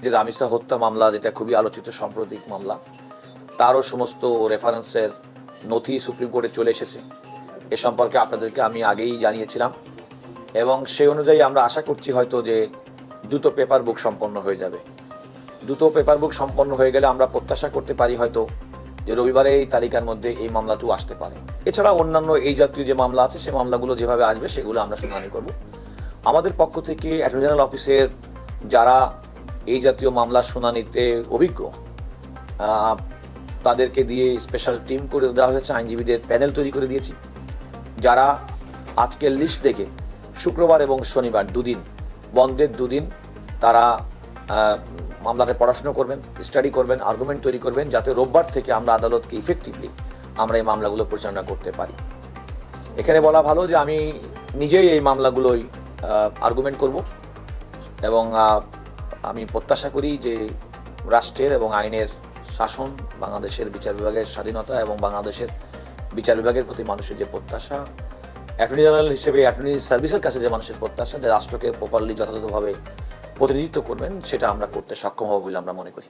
যে রামিসা হত্যা মামলা, যেটা খুবই আলোচিত সাম্প্রতিক মামলা, তারও সমস্ত রেফারেন্সের নথি সুপ্রিম কোর্টে চলে এসেছে। এ সম্পর্কে আপনাদেরকে আমি আগেই জানিয়েছিলাম এবং সেই অনুযায়ী আমরা আশা করছি হয়তো যে দ্রুত পেপার বুক সম্পন্ন হয়ে যাবে। দ্রুত পেপার বুক সম্পন্ন হয়ে গেলে আমরা প্রত্যাশা করতে পারি হয়তো যে রবিবারে এই তালিকার মধ্যে এই মামলাটিও আসতে পারে। এছাড়া অন্যান্য এই জাতীয় যে মামলা আছে সেই মামলাগুলো যেভাবে আসবে সেগুলো আমরা শুনানি করব। আমাদের পক্ষ থেকে অ্যাটর্নি জেনারেল অফিসের যারা এই জাতীয় মামলার শুনানিতে অভিজ্ঞ তাদেরকে দিয়ে স্পেশাল টিম করে দেওয়া হয়েছে, আইনজীবীদের প্যানেল তৈরি করে দিয়েছি, যারা আজকের লিস্ট দেখে শুক্রবার এবং শনিবার দুদিন, বন্ধের দুদিন তারা মামলাটা পড়াশোনা করবেন, স্টাডি করবেন, আর্গুমেন্ট তৈরি করবেন, যাতে রোববার থেকে আমরা আদালতকে ইফেক্টিভলি আমরা এই মামলাগুলো পরিচালনা করতে পারি। এখানে বলা ভালো যে আমি নিজেই এই মামলাগুলোই আর্গুমেন্ট করব এবং আমি প্রত্যাশা করি যে রাষ্ট্রের এবং আইনের শাসন, বাংলাদেশের বিচার বিভাগের স্বাধীনতা এবং বাংলাদেশের বিচার বিভাগের প্রতি মানুষের যে প্রত্যাশা, অ্যাটর্নি জেনারেল হিসেবে অ্যাটর্নি সার্ভিসের কাছে যে মানুষের প্রত্যাশা যে রাষ্ট্রকে প্রপারলি যথাযথভাবে প্রতিনিধিত্ব করবেন, সেটা আমরা করতে সক্ষম হব বলে আমরা মনে করি।